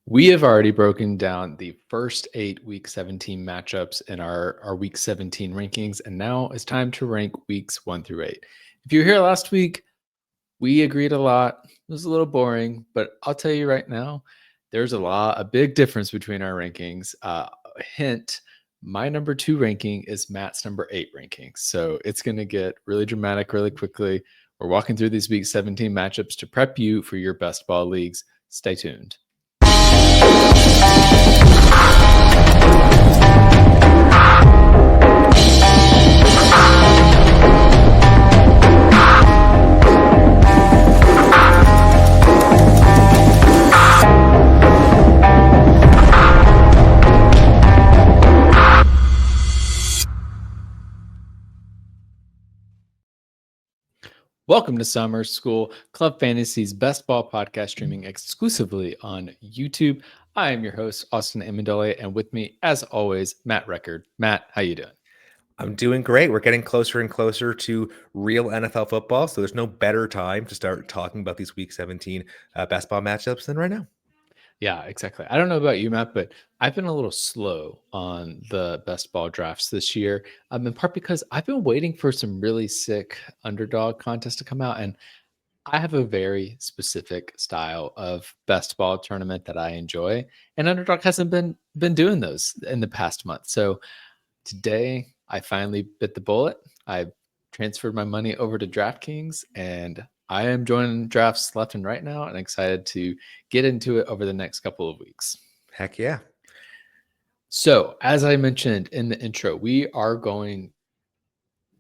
We have already broken down the first 8 Week 17 matchups in our Week 17 rankings, and now it's time to rank weeks 1 through 8. If you were here last week, we agreed a lot. It was a little boring, but I'll tell you right now, there's a big difference between our rankings. Hint, my number 2 ranking is Matt's number 8 ranking. So it's going to get really dramatic really quickly. We're walking through these Week 17 matchups to prep you for your best ball leagues. Stay tuned. Welcome to Summer School, Club Fantasy's best ball podcast streaming exclusively on YouTube. I am your host, Austin Amandolia, and with me, as always, Matt Record. Matt, how you doing? I'm doing great. We're getting closer and closer to real NFL football, so there's no better time to start talking about these Week 17 best ball matchups than right now. Yeah, exactly. I don't know about you, Matt, but I've been a little slow on the best ball drafts this year, in part because I've been waiting for some really sick underdog contests to come out, and I have a very specific style of best ball tournament that I enjoy, and underdog hasn't been doing those in the past month. So today I finally bit the bullet. I transferred my money over to DraftKings, and I am joining drafts left and right now and excited to get into it over the next couple of weeks. Heck yeah. So, as I mentioned in the intro, we are going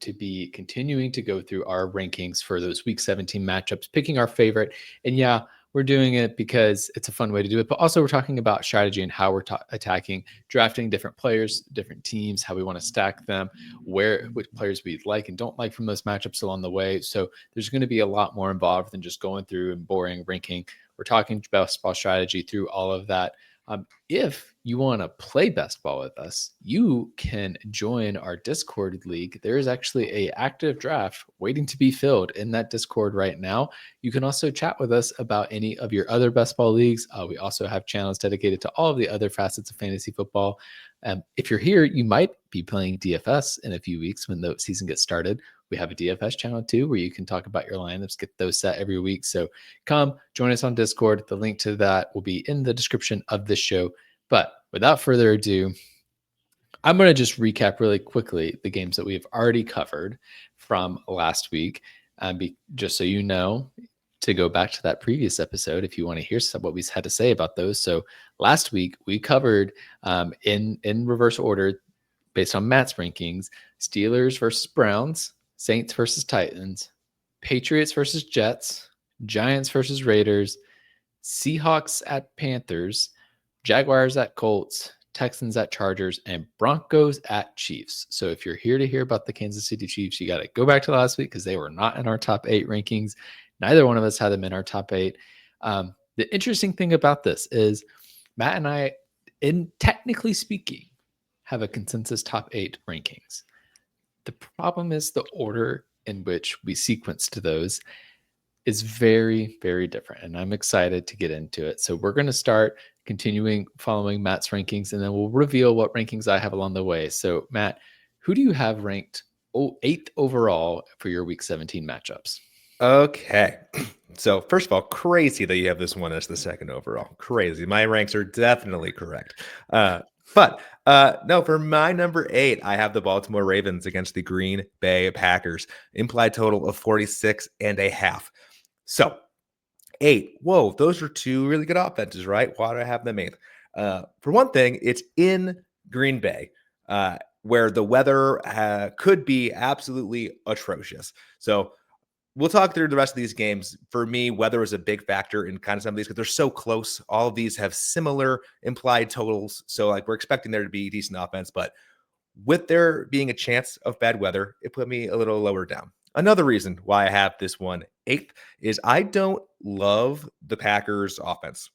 to be continuing to go through our rankings for those Week 17 matchups, picking our favorite. And yeah, we're doing it because it's a fun way to do it, but also we're talking about strategy and how we're attacking, drafting different players, different teams, how we want to stack them, which players we like and don't like from those matchups along the way. So there's going to be a lot more involved than just going through and boring ranking. We're talking best ball strategy through all of that. If you want to play best ball with us, you can join our Discord league. There is actually a active draft waiting to be filled in that Discord right now. You can also chat with us about any of your other best ball leagues. We also have channels dedicated to all of the other facets of fantasy football. If you're here, you might be playing DFS in a few weeks when the season gets started. We have a DFS channel too, where you can talk about your lineups, get those set every week. So come join us on Discord. The link to that will be in the description of this show. But without further ado, I'm going to just recap really quickly the games that we've already covered from last week. Just so you know, to go back to that previous episode, if you want to hear what we had to say about those. So last week we covered in reverse order, based on Matt's rankings, Steelers versus Browns, Saints versus Titans, Patriots versus Jets, Giants versus Raiders, Seahawks at Panthers, Jaguars at Colts, Texans at Chargers, and Broncos at Chiefs. So if you're here to hear about the Kansas City Chiefs, you got to go back to last week because they were not in our top 8 rankings. Neither one of us had them in our top 8. The interesting thing about this is Matt and I, in technically speaking, have a consensus top 8 rankings. The problem is the order in which we sequenced those is very, very different. And I'm excited to get into it. So we're going to start continuing following Matt's rankings, and then we'll reveal what rankings I have along the way. So Matt, who do you have ranked 8th overall for your Week 17 matchups? Okay. So first of all, crazy that you have this one as the 2nd overall. Crazy. My ranks are definitely correct. But no, for my number 8, I have the Baltimore Ravens against the Green Bay Packers. Implied total of 46.5. So 8. Whoa, those are 2 really good offenses, right? Why do I have them 8th? For one thing, it's in Green Bay, where the weather could be absolutely atrocious. So we'll talk through the rest of these games. For me, weather is a big factor in kind of some of these because they're so close. All of these have similar implied totals. So like we're expecting there to be decent offense, but with there being a chance of bad weather, it put me a little lower down. Another reason why I have this one 8th is I don't love the Packers offense.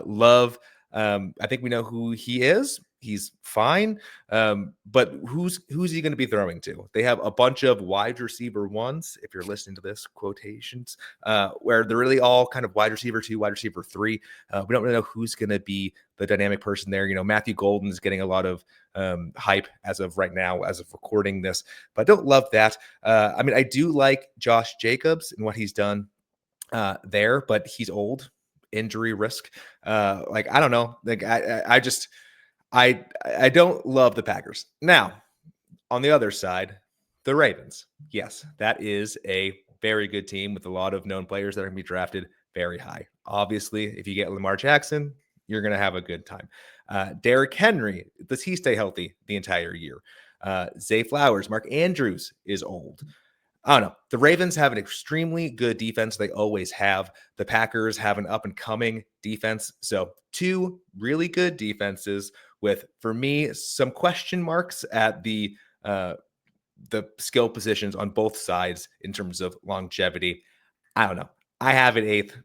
Love I think we know who he is. He's fine. But who's he going to be throwing to? They have a bunch of wide receiver ones, if you're listening to this, quotations, where they're really all kind of wide receiver 2, wide receiver 3. We don't really know who's going to be the dynamic person there. Matthew Golden is getting a lot of hype as of right now, as of recording this, but I don't love that. I do like Josh Jacobs and what he's done there, but he's old, injury risk. I don't know. I don't love the Packers. Now, on the other side, the Ravens. Yes, that is a very good team with a lot of known players that are going to be drafted very high. Obviously, if you get Lamar Jackson, you're going to have a good time. Derrick Henry, does he stay healthy the entire year? Zay Flowers, Mark Andrews is old. I don't know. The Ravens have an extremely good defense. They always have. The Packers have an up-and-coming defense. So 2 really good defenses with, for me, some question marks at the skill positions on both sides in terms of longevity. I don't know. I have it 8th.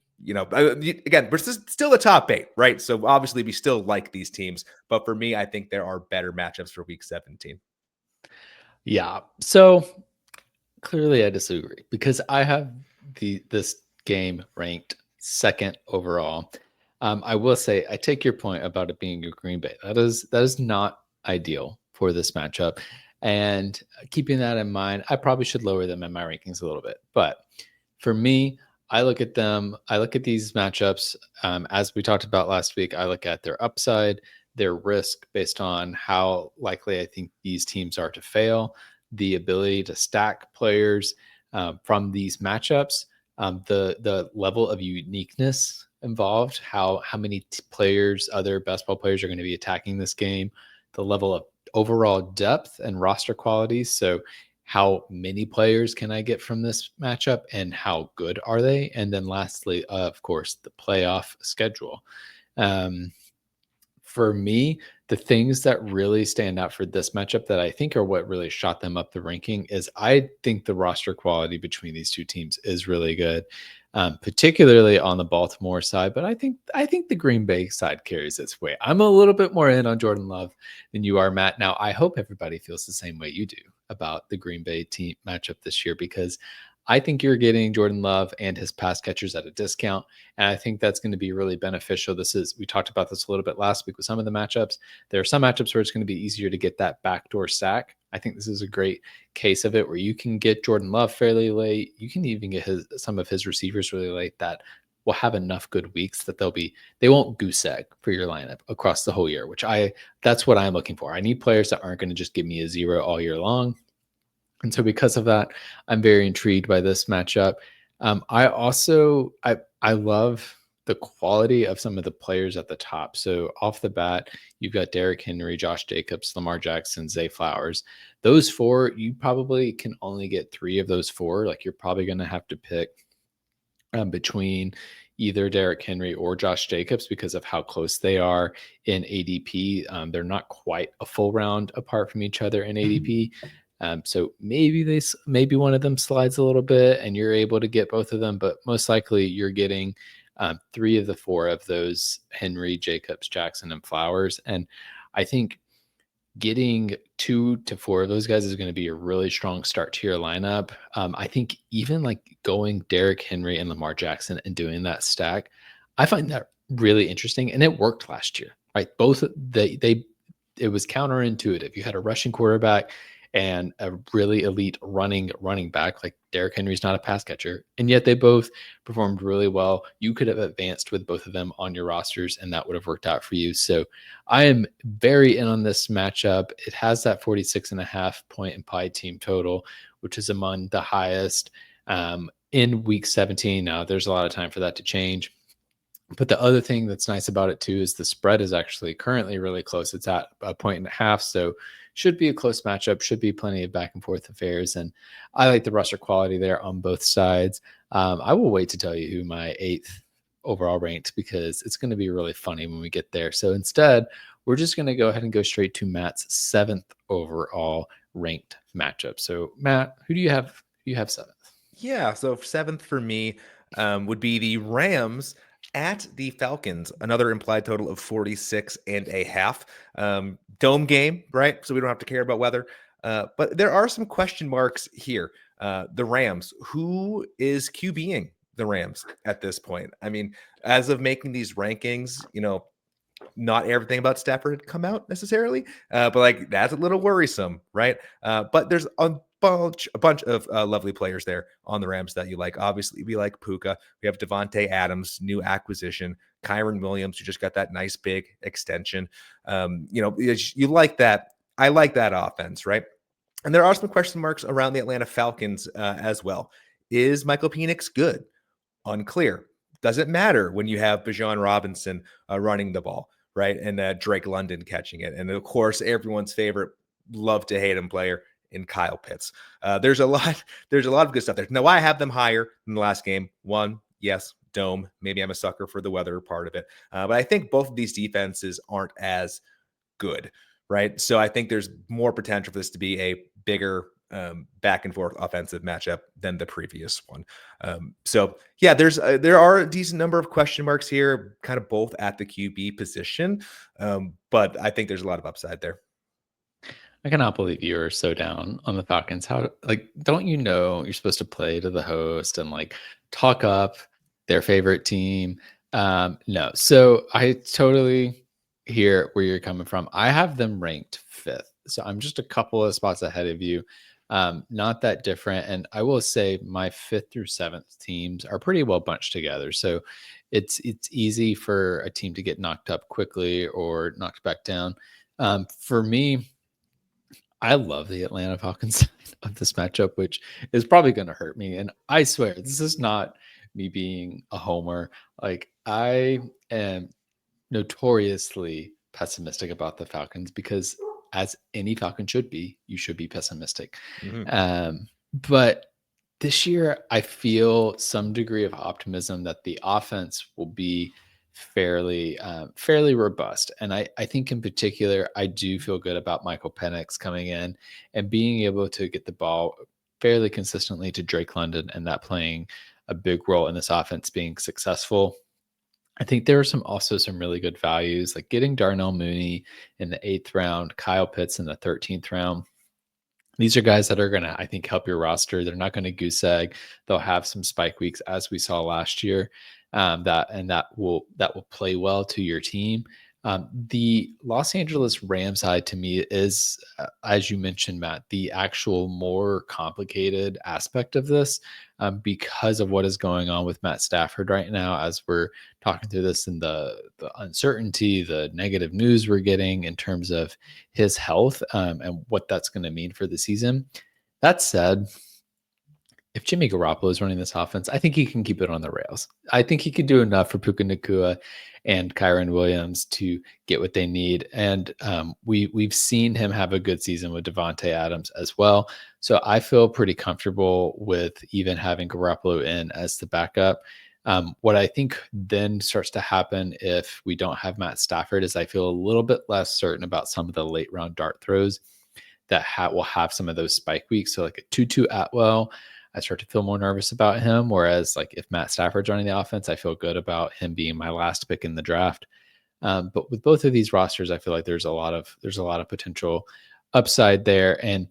Again, we're still the top 8, right? So obviously we still like these teams. But for me, I think there are better matchups for week 17. Yeah. So clearly I disagree because I have this game ranked 2nd overall. I will say I take your point about it being a Green Bay. That is not ideal for this matchup. And keeping that in mind, I probably should lower them in my rankings a little bit. But for me, I look at them, I look at these matchups, as we talked about last week, I look at their upside, their risk based on how likely I think these teams are to fail, the ability to stack players from these matchups, the level of uniqueness involved, how many players, other basketball players, are going to be attacking this game, the level of overall depth and roster quality. So how many players can I get from this matchup and how good are they? And then lastly, of course, the playoff schedule. Um, for me, the things that really stand out for this matchup that I think are what really shot them up the ranking is I think the roster quality between these 2 teams is really good, particularly on the Baltimore side. But I think the Green Bay side carries its weight. I'm a little bit more in on Jordan Love than you are, Matt. Now, I hope everybody feels the same way you do about the Green Bay team matchup this year because I think you're getting Jordan Love and his pass catchers at a discount. And I think that's going to be really beneficial. We talked about this a little bit last week with some of the matchups. There are some matchups where it's going to be easier to get that backdoor sack. I think this is a great case of it where you can get Jordan Love fairly late. You can even get some of his receivers really late that will have enough good weeks that they won't goose egg for your lineup across the whole year, that's what I'm looking for. I need players that aren't going to just give me a 0 all year long. And so because of that, I'm very intrigued by this matchup. I love the quality of some of the players at the top. So off the bat, you've got Derrick Henry, Josh Jacobs, Lamar Jackson, Zay Flowers. Those 4, you probably can only get 3 of those 4. Like you're probably going to have to pick between either Derrick Henry or Josh Jacobs because of how close they are in ADP. They're not quite a full round apart from each other in ADP. So maybe one of them slides a little bit and you're able to get both of them, but most likely you're getting 3 of the 4 of those: Henry, Jacobs, Jackson, and Flowers. And I think getting 2 to 4 of those guys is going to be a really strong start to your lineup. I think even like going Derrick Henry and Lamar Jackson and doing that stack, I find that really interesting. And it worked last year, right? It was counterintuitive. You had a rushing quarterback and a really elite running back. Like Derrick Henry's not a pass catcher, and yet they both performed really well. You could have advanced with both of them on your rosters, and that would have worked out for you. So I am very in on this matchup. It has that 46.5 point implied team total, which is among the highest in week 17. Now, there's a lot of time for that to change. But the other thing that's nice about it too is the spread is actually currently really close. It's at 1.5, so should be a close matchup. Should be plenty of back and forth affairs, and I like the roster quality there on both sides. I will wait to tell you who my 8th overall ranked because it's going to be really funny when we get there. So instead, we're just going to go ahead and go straight to Matt's 7th overall ranked matchup. So Matt, who do you have? You have 7th. Yeah, so 7th for me would be the Rams At the Falcons, another implied total of 46.5. Dome game, right? So we don't have to care about weather. But there are some question marks here. The Rams, who is QBing the Rams at this point? I mean, as of making these rankings, not everything about Stafford had come out necessarily, but like that's a little worrisome, right? But there's a bunch of lovely players there on the Rams that you like. Obviously, we like Puka. We have Devontae Adams, new acquisition. Kyron Williams, who just got that nice big extension. You like that. I like that offense, right? And there are some question marks around the Atlanta Falcons as well. Is Michael Penix good? Unclear. Doesn't matter when you have Bijan Robinson running the ball, right? And Drake London catching it. And of course, everyone's favorite, love to hate him player in Kyle Pitts. There's a lot of good stuff there. Now, I have them higher than the last game. One, yes, dome. Maybe I'm a sucker for the weather part of it. But I think both of these defenses aren't as good, right? So I think there's more potential for this to be a bigger back and forth offensive matchup than the previous one. So yeah, there are a decent number of question marks here, kind of both at the QB position. But I think there's a lot of upside there. I cannot believe you are so down on the Falcons. How, like, don't you know you're supposed to play to the host and like talk up their favorite team? No. So I totally hear where you're coming from. I have them ranked fifth. So I'm just a couple of spots ahead of you. Not that different. And I will say my fifth through seventh teams are pretty well bunched together. So it's easy for a team to get knocked up quickly or knocked back down. For me, I love the Atlanta Falcons of this matchup, which is probably going to hurt me. And I swear, this is not me being a homer. Like, I am notoriously pessimistic about the Falcons because, as any Falcon should be, you should be pessimistic. But this year, I feel some degree of optimism that the offense will be fairly robust. And I think in particular, I do feel good about Michael Penix coming in and being able to get the ball fairly consistently to Drake London and that playing a big role in this offense being successful. I think there are also some really good values, like getting Darnell Mooney in the 8th round, Kyle Pitts in the 13th round. These are guys that are going to, I think, help your roster. They're not going to goose egg. They'll have some spike weeks, as we saw last year. That will play well to your team. The Los Angeles Rams side to me is, as you mentioned, Matt, the actual more complicated aspect of this because of what is going on with Matt Stafford right now. As we're talking through this and the uncertainty, the negative news we're getting in terms of his health and what that's going to mean for the season. That said, if Jimmy Garoppolo is running this offense, I think he can keep it on the rails. I think he can do enough for Puka Nacua and Kyron Williams to get what they need. And we've seen him have a good season with Devontae Adams as well. So I feel pretty comfortable with even having Garoppolo in as the backup. What I think then starts to happen if we don't have Matt Stafford is I feel a little bit less certain about some of the late round dart throws that will have some of those spike weeks. So like a Tutu Atwell, I start to feel more nervous about him. Whereas like if Matt Stafford's running the offense, I feel good about him being my last pick in the draft. But with both of these rosters, I feel like there's a lot of potential upside there. And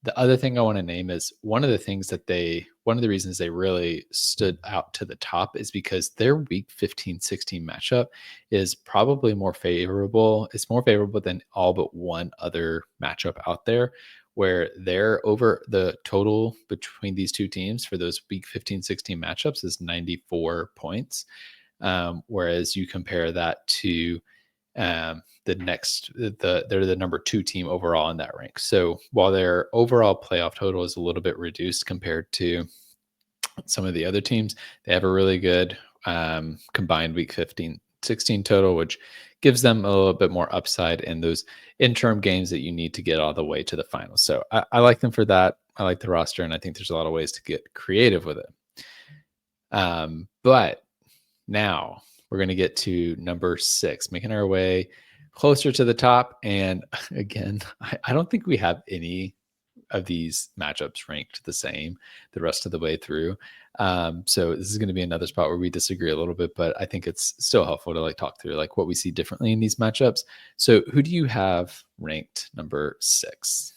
the other thing I want to name is one of the reasons they really stood out to the top is because their week 15-16 matchup is probably more favorable. It's more favorable than all but one other matchup out there, where they're over the total between these two teams for those week 15-16 matchups is 94 points. Whereas you compare that to they're the number 2 team overall in that rank. So while their overall playoff total is a little bit reduced compared to some of the other teams, they have a really good combined week 15-16 total, which gives them a little bit more upside in those interim games that you need to get all the way to the finals. So I like them for that. I like the roster, and I think there's a lot of ways to get creative with it. But now we're going to get to number 6, making our way closer to the top. And again, I don't think we have any of these matchups ranked the same the rest of the way through. So this is going to be another spot where we disagree a little bit, but I think it's still helpful to like talk through like what we see differently in these matchups. So who do you have ranked number 6?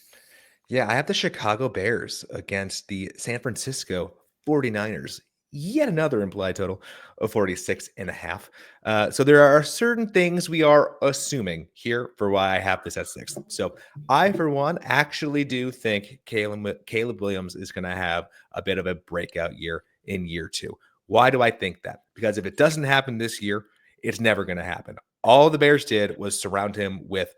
Yeah, I have the Chicago Bears against the San Francisco 49ers. Yet another implied total of 46.5. So there are certain things we are assuming here for why I have this at 6. So I, for one, actually do think Caleb Williams is going to have a bit of a breakout year in year 2. Why do I think that? Because if it doesn't happen this year, it's never going to happen. All the Bears did was surround him with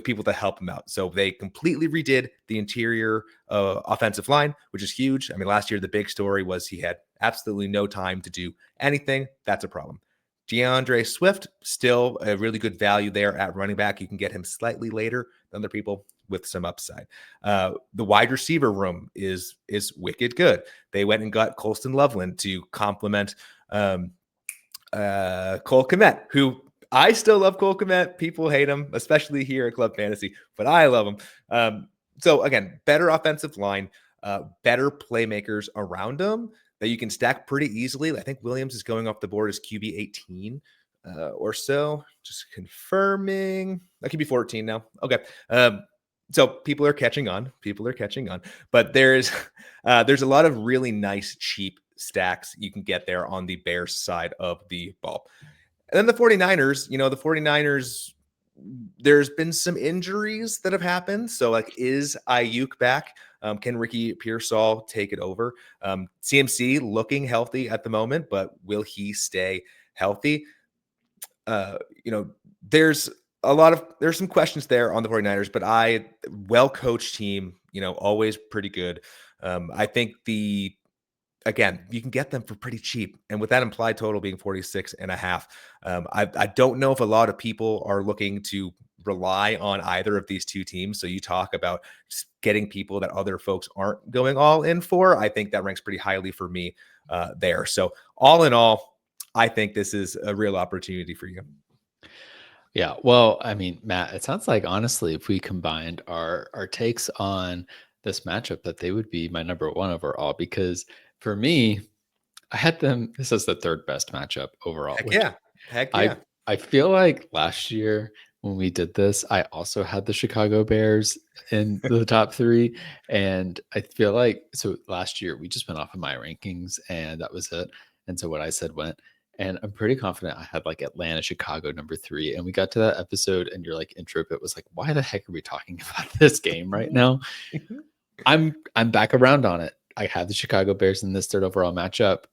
people to help him out. So they completely redid the interior offensive line, which is huge. I mean, last year, the big story was he had absolutely no time to do anything. That's a problem. DeAndre Swift, still a really good value there at running back. You can get him slightly later than other people with some upside. The wide receiver room is wicked good. They went and got Colston Loveland to complement Cole Kmet, who I still love Cole Kmet. People hate him, especially here at Club Fantasy, but I love him. So again, better offensive line, better playmakers around him that you can stack pretty easily. I think Williams is going off the board as QB 18 or so. Just confirming. That could be 14 now. Okay. So people are catching on. But there's a lot of really nice, cheap stacks you can get there on the Bears side of the ball. And then the 49ers, there's been some injuries that have happened. So like, is Ayuk back? Can Ricky Pearsall take it over? CMC looking healthy at the moment, but will he stay healthy? There's some questions there on the 49ers, but well-coached team, always pretty good. I think again, you can get them for pretty cheap. And with that implied total being 46.5, I don't know if a lot of people are looking to rely on either of these two teams. So you talk about just getting people that other folks aren't going all in for. I think that ranks pretty highly for me there. So all in all, I think this is a real opportunity for you. Yeah. Well, I mean, Matt, it sounds like honestly, if we combined our takes on this matchup, that they would be my number 1 overall, because for me, I had them this is the 3rd best matchup overall, Heck which yeah. Heck yeah. I feel like last year when we did this, I also had the Chicago Bears in the top 3. And I feel like so last year we just went off of my rankings and that was it. And so what I said went. And I'm pretty confident I had like Atlanta, Chicago number 3. And we got to that episode and your like intro bit was like, why the heck are we talking about this game right now? I'm back around on it. I have the Chicago Bears in this 3rd overall matchup.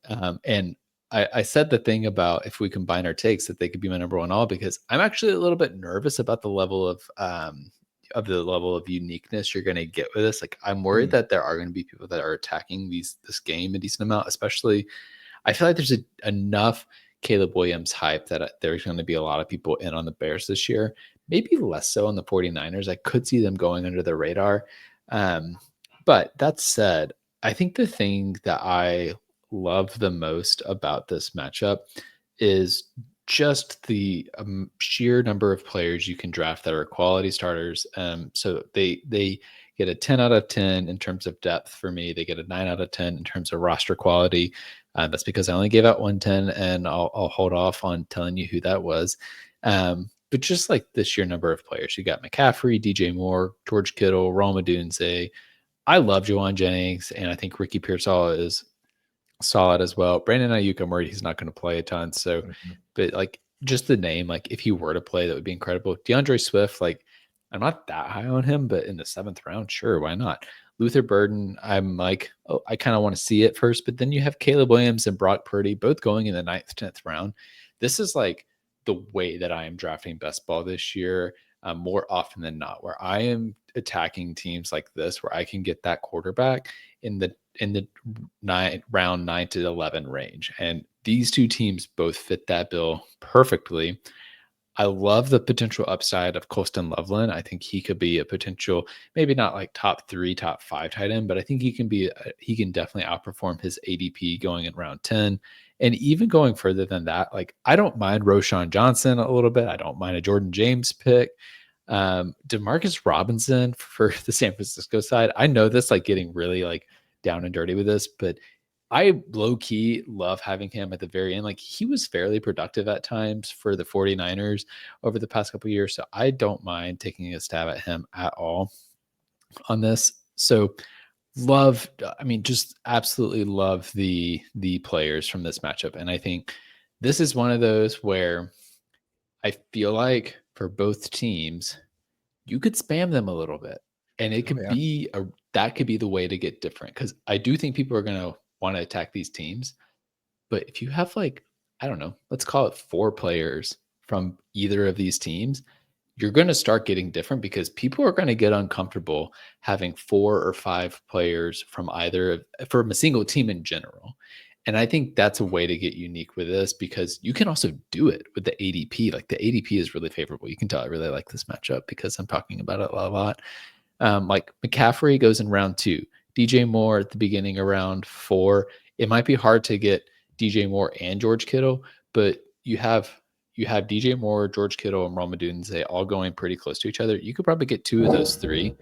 And I said the thing about if we combine our takes that they could be my number 1 all, because I'm actually a little bit nervous about the level of uniqueness you're going to get with this. Like I'm worried that there are going to be people that are attacking this game a decent amount, especially I feel like there's enough Caleb Williams hype that there's going to be a lot of people in on the Bears this year, maybe less so on the 49ers. I could see them going under the radar. But that said, I think the thing that I love the most about this matchup is just the sheer number of players you can draft that are quality starters. So they get a 10 out of 10 in terms of depth for me. They get a 9 out of 10 in terms of roster quality. That's because I only gave out 110, and I'll hold off on telling you who that was. But just like the sheer number of players, you got McCaffrey, DJ Moore, George Kittle, Rome Odunze. I love Juwan Jennings, and I think Ricky Pearsall is solid as well. Brandon Ayuk, I'm worried he's not going to play a ton. So, but like just the name, like if he were to play, that would be incredible. DeAndre Swift, like I'm not that high on him, but in the 7th round, sure, why not? Luther Burden, I'm like, oh, I kind of want to see it first. But then you have Caleb Williams and Brock Purdy both going in the 9th, 10th round. This is like the way that I am drafting best ball this year. More often than not, where I am attacking teams like this, where I can get that quarterback in the round 9 to 11 range. And these two teams both fit that bill perfectly. I love the potential upside of Colston Loveland. I think he could be a potential, maybe not like top 3, top 5 tight end, but I think he can definitely outperform his ADP going in round 10. And even going further than that, like I don't mind Roshan Johnson a little bit. I don't mind a Jordan James pick. Demarcus Robinson for the San Francisco side. I know this, like, getting really like down and dirty with this, but I low key love having him at the very end. Like, he was fairly productive at times for the 49ers over the past couple of years. So I don't mind taking a stab at him at all on this. So love, I mean, just absolutely love the players from this matchup. And I think this is one of those where I feel like for both teams, you could spam them a little bit. And it Oh could yeah. be that could be the way to get different. Cause I do think people are gonna want to attack these teams. But if you have, like, I don't know, let's call it 4 players from either of these teams, you're going to start getting different because people are going to get uncomfortable having 4 or 5 players from from a single team in general. And I think that's a way to get unique with this because you can also do it with the ADP. Like, the ADP is really favorable. You can tell I really like this matchup because I'm talking about it a lot. Like, McCaffrey goes in round 2, DJ Moore at the beginning of round 4. It might be hard to get DJ Moore and George Kittle, but you have DJ Moore, George Kittle, and Rome Odunze all going pretty close to each other. You could probably get 2 of those 3,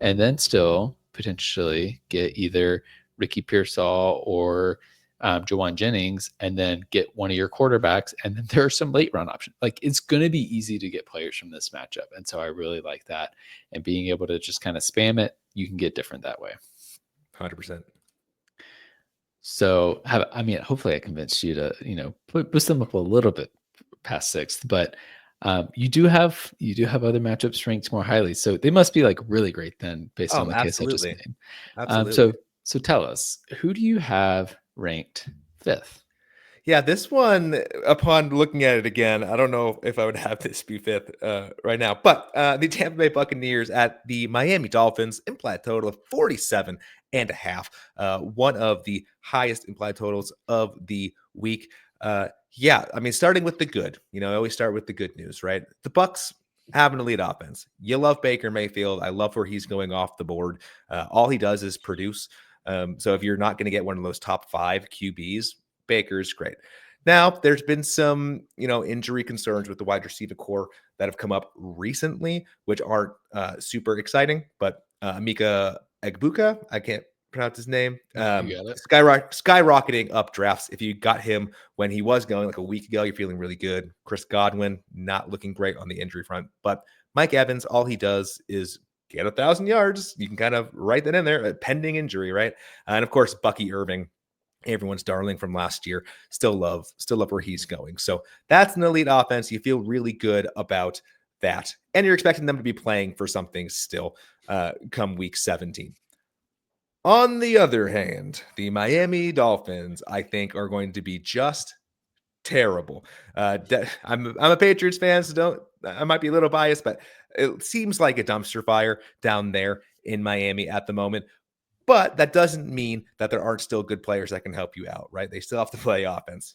and then still potentially get either Ricky Pearsall or Jawan Jennings, and then get one of your quarterbacks. And then there are some late round options. Like, it's going to be easy to get players from this matchup, and so I really like that. And being able to just kind of spam it, you can get different that way. 100%. So I mean, hopefully I convinced you to, boost them up a little bit past 6th, but you do have other matchups ranked more highly. So they must be like really great then based on Oh, the case I just absolutely. made. Um, Absolutely. so so tell us, who do you have ranked 5th? Yeah, this one, upon looking at it again, I don't know if I would have this be 5th right now, but the Tampa Bay Buccaneers at the Miami Dolphins, implied total of 47.5, one of the highest implied totals of the week. Yeah, I mean, starting with the good, I always start with the good news, right? The Bucks have an elite offense. You love Baker Mayfield. I love where he's going off the board. All he does is produce. So if you're not going to get one of those top 5 QBs, Baker's great. Now, there's been some, injury concerns with the wide receiver core that have come up recently, which aren't super exciting. But Mika Egbuka, I can't pronounce his name, You got it. skyrocketing up drafts. If you got him when he was going like a week ago, you're feeling really good. Chris Godwin, not looking great on the injury front. But Mike Evans, all he does is get 1,000 yards. You can kind of write that in there, pending injury, right? And of course, Bucky Irving, everyone's darling from last year. Still love where he's going. So that's an elite offense. You feel really good about that. And you're expecting them to be playing for something still come week 17. On the other hand, the Miami Dolphins, I think, are going to be just terrible. I'm a Patriots fan, so I might be a little biased, but it seems like a dumpster fire down there in Miami at the moment. But that doesn't mean that there aren't still good players that can help you out, right? They still have to play offense.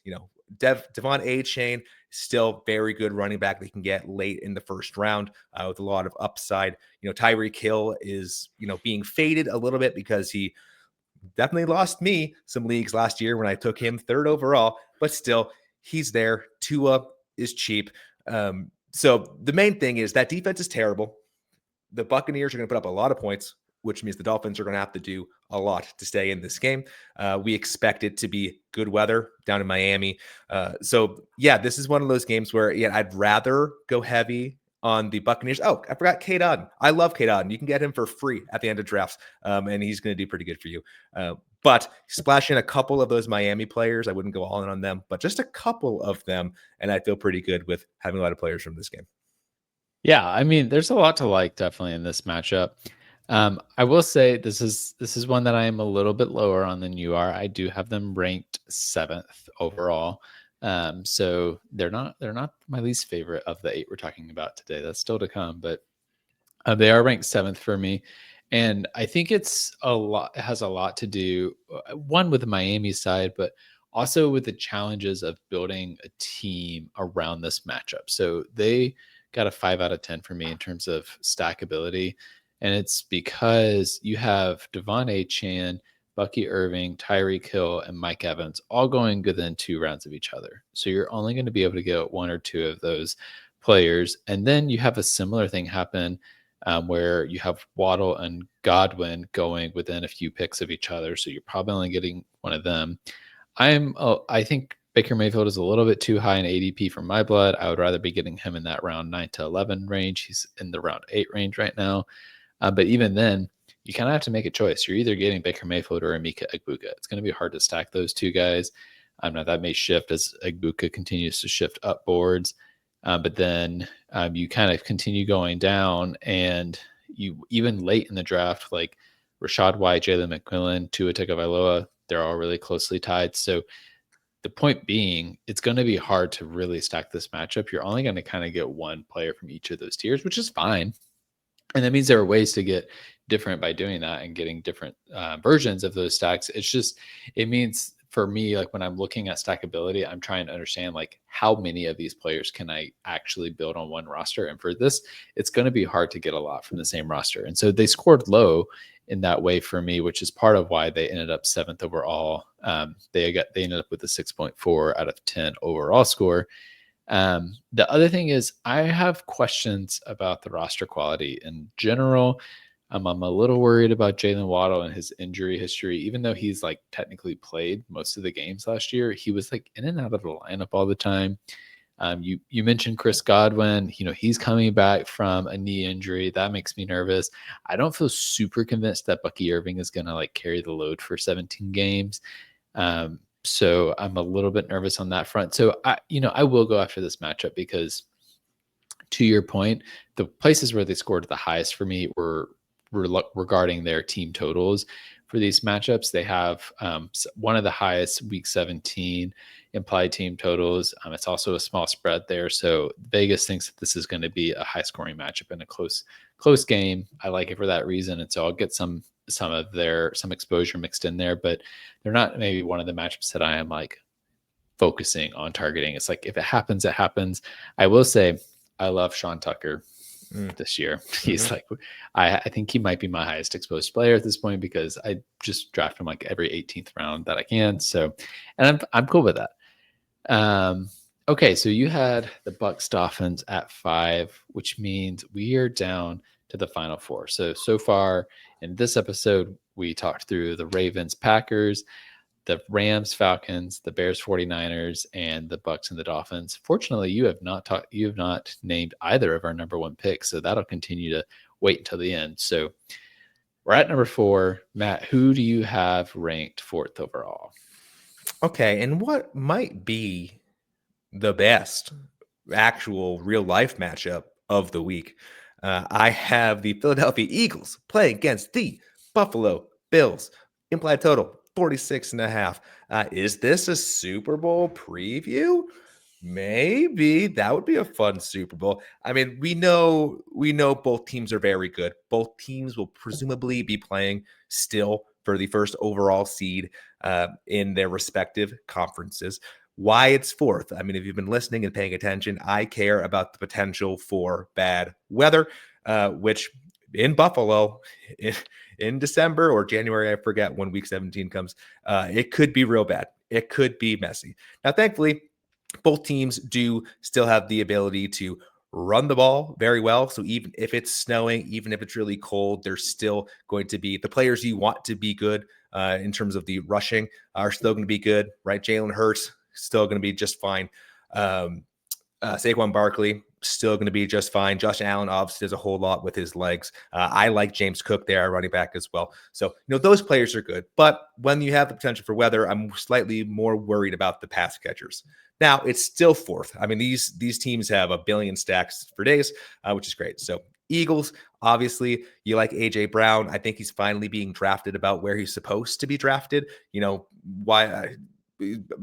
Devon A-Chain, still very good running back they can get late in the first round with a lot of upside. Tyreek Hill is, being faded a little bit because he definitely lost me some leagues last year when I took him 3rd overall, but still, he's there. Tua is cheap. So the main thing is that defense is terrible. The Buccaneers are going to put up a lot of points, which means the Dolphins are going to have to do a lot to stay in this game. We expect it to be good weather down in Miami. So yeah, this is one of those games where I'd rather go heavy on the Buccaneers. Oh, I forgot Cade Otton. I love Cade Otton. You can get him for free at the end of drafts, and he's going to do pretty good for you. But splash in a couple of those Miami players. I wouldn't go all in on them, but just a couple of them, and I feel pretty good with having a lot of players from this game. Yeah, I mean, there's a lot to like definitely in this matchup. I will say this is one that I am a little bit lower on than you are. I do have them ranked 7th overall. So they're not my least favorite of the 8 we're talking about today. That's still to come, but they are ranked 7th for me. And I think it has a lot to do, one, with the Miami side, but also with the challenges of building a team around this matchup. So they got a 5 out of 10 for me in terms of stackability. And it's because you have Devon A-Chan, Bucky Irving, Tyreek Hill, and Mike Evans all going within 2 rounds of each other. So you're only going to be able to get 1 or 2 of those players. And then you have a similar thing happen where you have Waddle and Godwin going within a few picks of each other. So you're probably only getting one of them. I think Baker Mayfield is a little bit too high in ADP for my blood. I would rather be getting him in that round 9 to 11 range. He's in the round 8 range right now. But even then, you kind of have to make a choice. You're either getting Baker Mayfield or Emeka Egbuka. It's going to be hard to stack those two guys. Now that may shift as Egbuka continues to shift up boards. But then you kind of continue going down, and you even late in the draft, like Rashad White, Jalen McMillan, Tua Tagovailoa, they're all really closely tied. So the point being, it's going to be hard to really stack this matchup. You're only going to kind of get one player from each of those tiers, which is fine. And that means there are ways to get different by doing that and getting different versions of those stacks. It means for me, like when I'm looking at stackability, I'm trying to understand like how many of these players can I actually build on one roster. And for this, it's going to be hard to get a lot from the same roster. And so they scored low in that way for me, which is part of why they ended up 7th overall. They ended up with a 6.4 out of 10 overall score. The other thing is I have questions about the roster quality in general. I'm a little worried about Jalen Waddle and his injury history. Even though he's like technically played most of the games last year, he was like in and out of the lineup all the time. You mentioned Chris Godwin. He's coming back from a knee injury. That makes me nervous. I don't feel super convinced that Bucky Irving is going to like carry the load for 17 games. So I'm a little bit nervous on that front. So I will go after this matchup because, to your point, the places where they scored the highest for me were regarding their team totals for these matchups. They have one of the highest week 17 implied team totals. It's also a small spread there. So Vegas thinks that this is going to be a high scoring matchup and a close game. I like it for that reason. And so I'll get some exposure mixed in there, but they're not maybe one of the matchups that I am like focusing on targeting. It's like, if it happens, it happens. I will say I love Sean Tucker this year. He's like, I think he might be my highest exposed player at this point because I just draft him like every 18th round that I can. So, and I'm cool with that. Okay, so you had the Bucs Dolphins at 5, which means we are down to the final 4. So far in this episode, we talked through the Ravens Packers, the Rams Falcons, the Bears 49ers, and the Bucs and the Dolphins. Fortunately, you have not named either of our number 1 picks, so that'll continue to wait until the end. So we're at number 4. Matt, who do you have ranked 4th overall? Okay, and what might be the best actual real life matchup of the week? I have the Philadelphia Eagles playing against the Buffalo Bills. Implied total 46.5. Is this a Super Bowl preview? Maybe that would be a fun Super Bowl. I mean, we know both teams are very good. Both teams will presumably be playing still for the first overall seed in their respective conferences. Why it's 4th? I mean, if you've been listening and paying attention, I care about the potential for bad weather, which in Buffalo in December or January, I forget when week 17 comes, it could be real bad. It could be messy. Now, thankfully, both teams do still have the ability to run the ball very well. So even if it's snowing, even if it's really cold, there's still going to be the players you want to be good in terms of the rushing are still going to be good, right? Jalen Hurts still going to be just fine. Saquon Barkley still going to be just fine. Josh Allen obviously does a whole lot with his legs. I like James Cook there, running back as well. So, those players are good. But when you have the potential for weather, I'm slightly more worried about the pass catchers. Now, it's still 4th. I mean, these teams have a billion stacks for days, which is great. So, Eagles, obviously, you like A.J. Brown. I think he's finally being drafted about where he's supposed to be drafted. Why?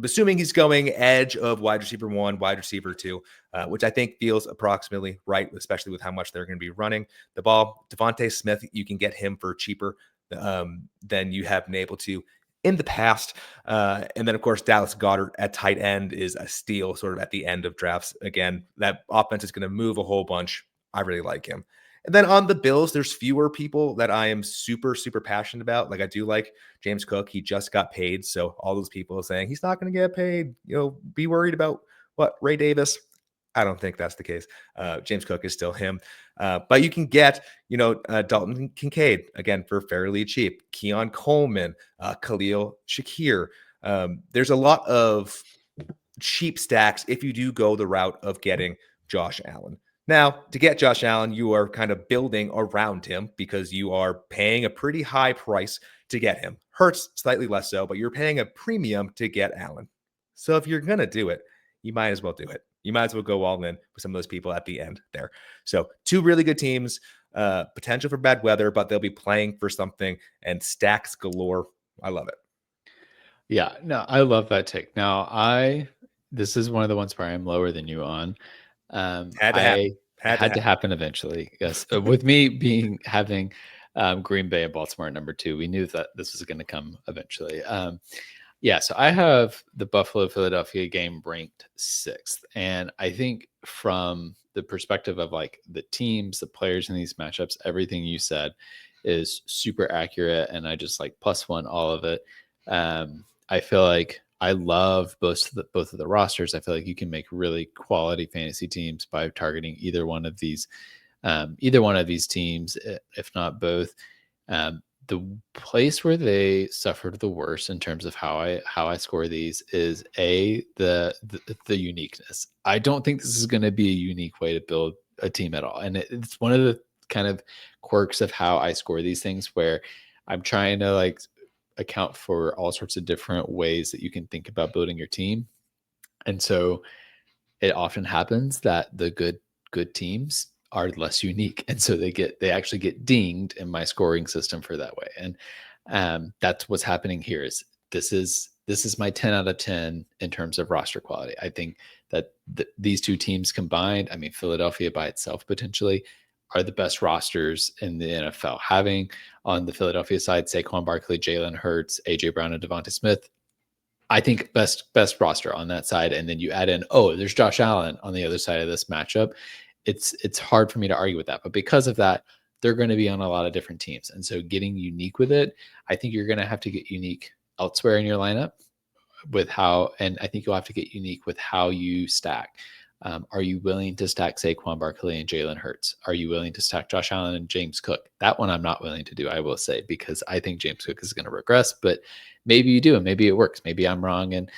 Assuming he's going edge of wide receiver 1, wide receiver 2, which I think feels approximately right, especially with how much they're going to be running the ball. Devontae Smith, you can get him for cheaper than you have been able to in the past. And then, of course, Dallas Goedert at tight end is a steal sort of at the end of drafts. Again, that offense is going to move a whole bunch. I really like him. And then on the Bills, there's fewer people that I am super, super passionate about. Like I do like James Cook. He just got paid. So all those people saying he's not going to get paid, be worried about what Ray Davis. I don't think that's the case. James Cook is still him. But you can get, Dalton Kincaid, again, for fairly cheap. Keon Coleman, Khalil Shakir. There's a lot of cheap stacks if you do go the route of getting Josh Allen. Now, to get Josh Allen, you are kind of building around him because you are paying a pretty high price to get him. Hurts slightly less so, but you're paying a premium to get Allen. So if you're going to do it, you might as well do it. You might as well go all in with some of those people at the end there. So 2 really good teams, potential for bad weather, but they'll be playing for something, and stacks galore. I love it. Yeah, no, I love that take. Now, this is one of the ones where I'm lower than you on. Had to happen. Had to happen eventually. Yes, with me having Green Bay and Baltimore at number 2, we knew that this was going to come eventually. Yeah, so I have the Buffalo Philadelphia game ranked 6th, and I think from the perspective of like the teams, the players in these matchups, everything you said is super accurate, and I just like +1 all of it. I feel like I love both of the rosters. I feel like you can make really quality fantasy teams by targeting either one of these teams, if not both. The place where they suffered the worst in terms of how I score these is the uniqueness. I don't think this is going to be a unique way to build a team at all, and it's one of the kind of quirks of how I score these things where I'm trying to like account for all sorts of different ways that you can think about building your team. And so it often happens that the good teams are less unique. And so they actually get dinged in my scoring system for that way. And that's what's happening here is this is my 10 out of 10 in terms of roster quality. I think that these 2 teams combined, I mean, Philadelphia by itself potentially are the best rosters in the NFL. Having on the Philadelphia side, Saquon Barkley, Jalen Hurts, AJ Brown, and Devonta Smith, I think best roster on that side. And then you add in, there's Josh Allen on the other side of this matchup. It's hard for me to argue with that. But because of that, they're going to be on a lot of different teams. And so getting unique with it, I think you're going to have to get unique elsewhere in your lineup and I think you'll have to get unique with how you stack. Are you willing to stack Saquon Barkley and Jalen Hurts? Are you willing to stack Josh Allen and James Cook? That one I'm not willing to do, I will say, because I think James Cook is going to regress, but maybe you do, and maybe it works. Maybe I'm wrong, and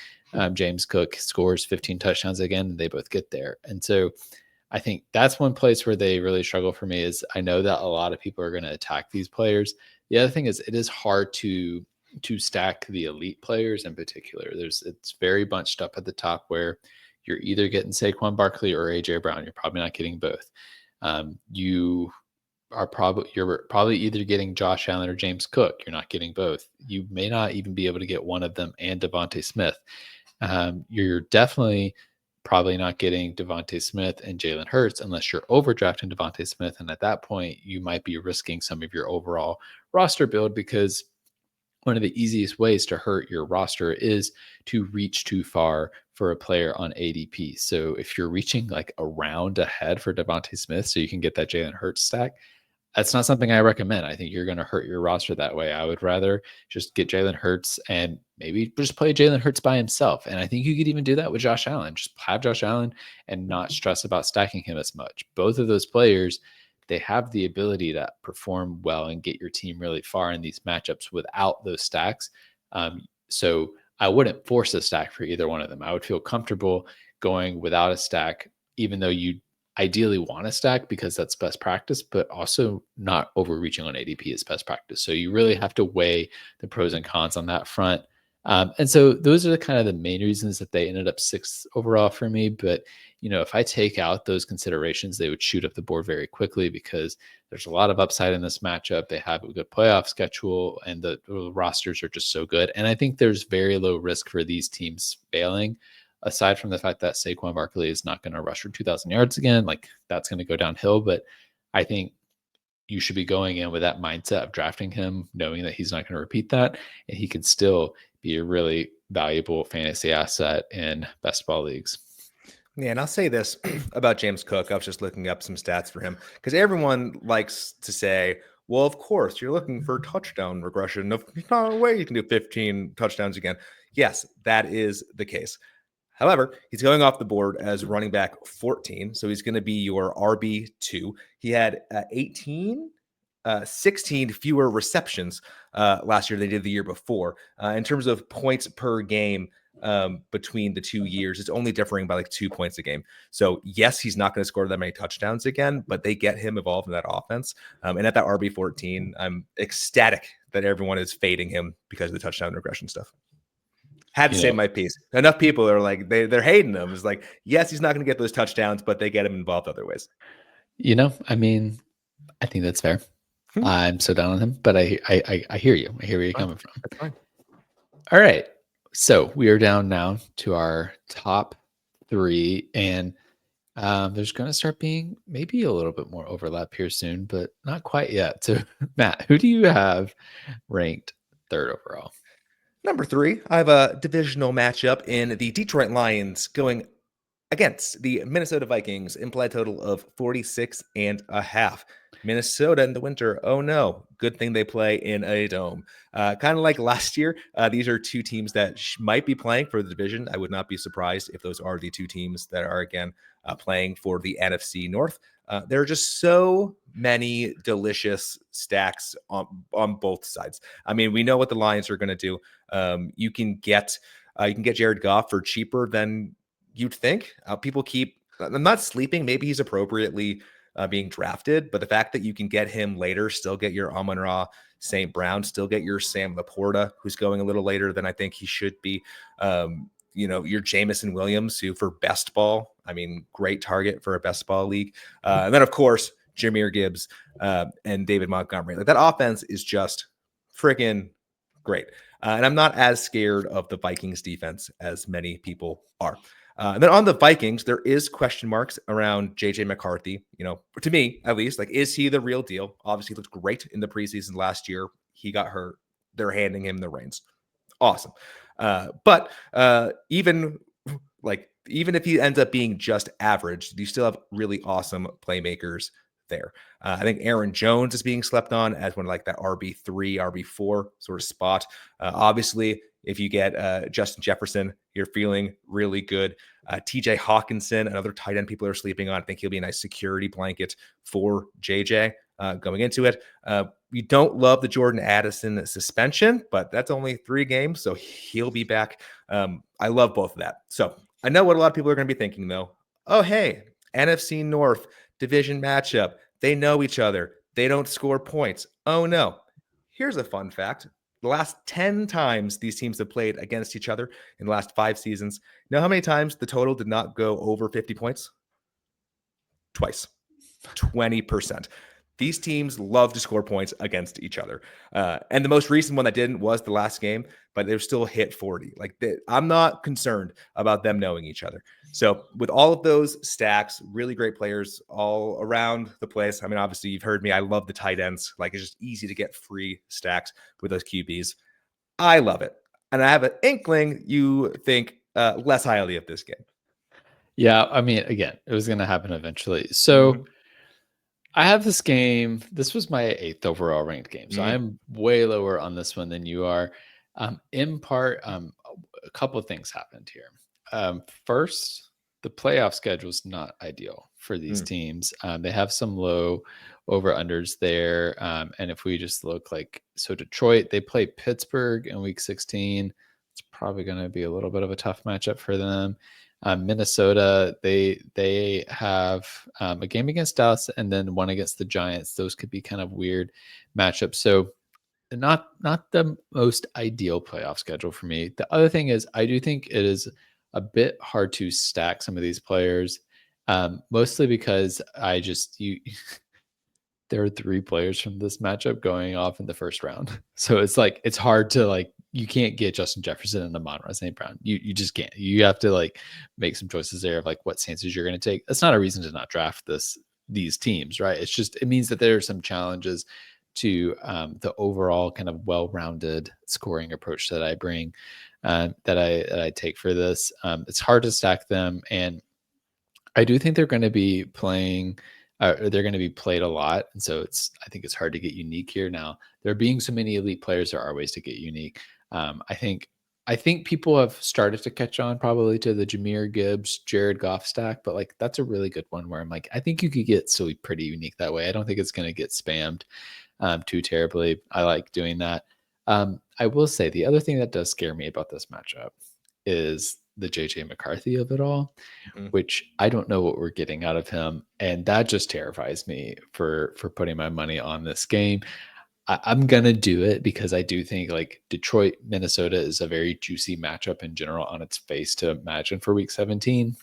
James Cook scores 15 touchdowns again, and they both get there. And so I think that's one place where they really struggle for me is I know that a lot of people are going to attack these players. The other thing is it is hard to stack the elite players in particular. It's very bunched up at the top where you're either getting Saquon Barkley or AJ Brown. You're probably not getting both. You're probably either getting Josh Allen or James Cook. You're not getting both. You may not even be able to get one of them and Devonta Smith. You're definitely probably not getting Devonta Smith and Jalen Hurts unless you're overdrafting Devonta Smith. And at that point, you might be risking some of your overall roster build because one of the easiest ways to hurt your roster is to reach too far for a player on ADP. So if you're reaching like a round ahead for Devonta Smith so you can get that Jalen Hurts stack, that's not something I recommend. I think you're going to hurt your roster that way. I would rather just get Jalen Hurts and maybe just play Jalen Hurts by himself. And I think you could even do that with Josh Allen. Just have Josh Allen and not stress about stacking him as much. Both of those players, they have the ability to perform well and get your team really far in these matchups without those stacks. So I wouldn't force a stack for either one of them. I would feel comfortable going without a stack, even though you ideally want a stack because that's best practice, but also not overreaching on ADP is best practice. So you really have to weigh the pros and cons on that front. And so those are the kind of the main reasons that they ended up 6th overall for me. But, if I take out those considerations, they would shoot up the board very quickly because there's a lot of upside in this matchup. They have a good playoff schedule and the rosters are just so good. And I think there's very low risk for these teams failing, aside from the fact that Saquon Barkley is not going to rush for 2,000 yards again. Like that's going to go downhill. But I think you should be going in with that mindset of drafting him, knowing that he's not going to repeat that. And he can still be a really valuable fantasy asset in best ball leagues. Yeah, and I'll say this about James Cook. I was just looking up some stats for him because everyone likes to say, well, of course, you're looking for touchdown regression. There's no way you can do 15 touchdowns again. Yes, that is the case. However, he's going off the board as running back 14, so he's going to be your RB2. He had 16 fewer receptions last year than he did the year before. In terms of points per game between the 2 years, it's only differing by like 2 points a game. So yes, he's not going to score that many touchdowns again, but they get him involved in that offense. And at that RB14, I'm ecstatic that everyone is fading him because of the touchdown regression stuff. Had to say my piece. Enough people are like, they're hating him. It's like, yes, he's not going to get those touchdowns, but they get him involved other ways. I mean, I think that's fair. I'm so down on him, but I hear you. I hear where you're coming from. That's fine. All right. So we are down now to our top 3, and there's going to start being maybe a little bit more overlap here soon, but not quite yet. So Matt, who do you have ranked 3rd overall? Number 3, I have a divisional matchup in the Detroit Lions going against the Minnesota Vikings. Implied total of 46.5. Minnesota in the winter. Oh no. Good thing they play in a dome. Kind of like last year. These are 2 teams that might be playing for the division. I would not be surprised if those are the 2 teams that are again playing for the NFC North. There are just so many delicious stacks on both sides. I mean, we know what the Lions are going to do. You can get Jared Goff for cheaper than you'd think. People I'm not sleeping. Maybe he's appropriately being drafted, but the fact that you can get him later, still get your Amon-Ra St. Brown, still get your Sam Laporta, who's going a little later than I think he should be. Your Jamison Williams, who for best ball, I mean, great target for a best ball league. And then of course, Jahmyr Gibbs and David Montgomery. Like that offense is just freaking great. And I'm not as scared of the Vikings defense as many people are. And then on the Vikings, there is question marks around JJ McCarthy. To me, at least, like, is he the real deal? Obviously, he looked great in the preseason last year. He got hurt. They're handing him the reins. Awesome. But even if he ends up being just average, you still have really awesome playmakers there. I think Aaron Jones is being slept on as one like that RB3, RB4 sort of spot. Obviously, if you get Justin Jefferson, you're feeling really good. TJ Hawkinson, another tight end people are sleeping on. I think he'll be a nice security blanket for JJ going into it. We don't love the Jordan Addison suspension, but that's only 3 games, so he'll be back. I love both of that. So I know what a lot of people are going to be thinking, though. Oh, hey, NFC North division matchup. They know each other. They don't score points. Oh, no. Here's a fun fact. The last 10 times these teams have played against each other in the last 5 seasons. You know how many times the total did not go over 50 points? Twice. 20%. These teams love to score points against each other. And the most recent one that didn't was the last game, but they still hit 40. I'm not concerned about them knowing each other. So with all of those stacks, really great players all around the place. I mean, obviously you've heard me. I love the tight ends. It's just easy to get free stacks with those QBs. I love it. And I have an inkling you think less highly of this game. Yeah. I mean, again, it was going to happen eventually. So I have this game. This was my 8th overall ranked game. So I'm way lower on this one than you are. In part, a couple of things happened here. First, the playoff schedule is not ideal for these teams. They have some low over-unders there. And if we just look so Detroit, they play Pittsburgh in week 16. It's probably going to be a little bit of a tough matchup for them. Minnesota, they have a game against Dallas and then one against the Giants. Those could be kind of weird matchups. So not the most ideal playoff schedule for me. The other thing is I do think it is a bit hard to stack some of these players, mostly because there are 3 players from this matchup going off in the first round. So it's hard to you can't get Justin Jefferson and Amon-Ra St. Brown. You just can't. You have to make some choices there of what stances you're going to take. That's not a reason to not draft these teams, right? It means that there are some challenges to the overall kind of well-rounded scoring approach that I bring, that I take for this. It's hard to stack them, and I do think they're going to be playing. They're going to be played a lot, and so I think it's hard to get unique here. Now, there being so many elite players, there are ways to get unique. I think I think people have started to catch on probably to the Jahmyr Gibbs, Jared Goff stack, but like that's a really good one where I'm like, I think you could get so pretty unique that way. I don't think it's going to get spammed too terribly. I like doing that. I will say the other thing that does scare me about this matchup is the JJ McCarthy of it all, Mhm. which I don't know what we're getting out of him, and that just terrifies me for putting my money on this game. I'm gonna do it because I do think like Detroit, Minnesota is a very juicy matchup in general on its face to imagine for Week 17.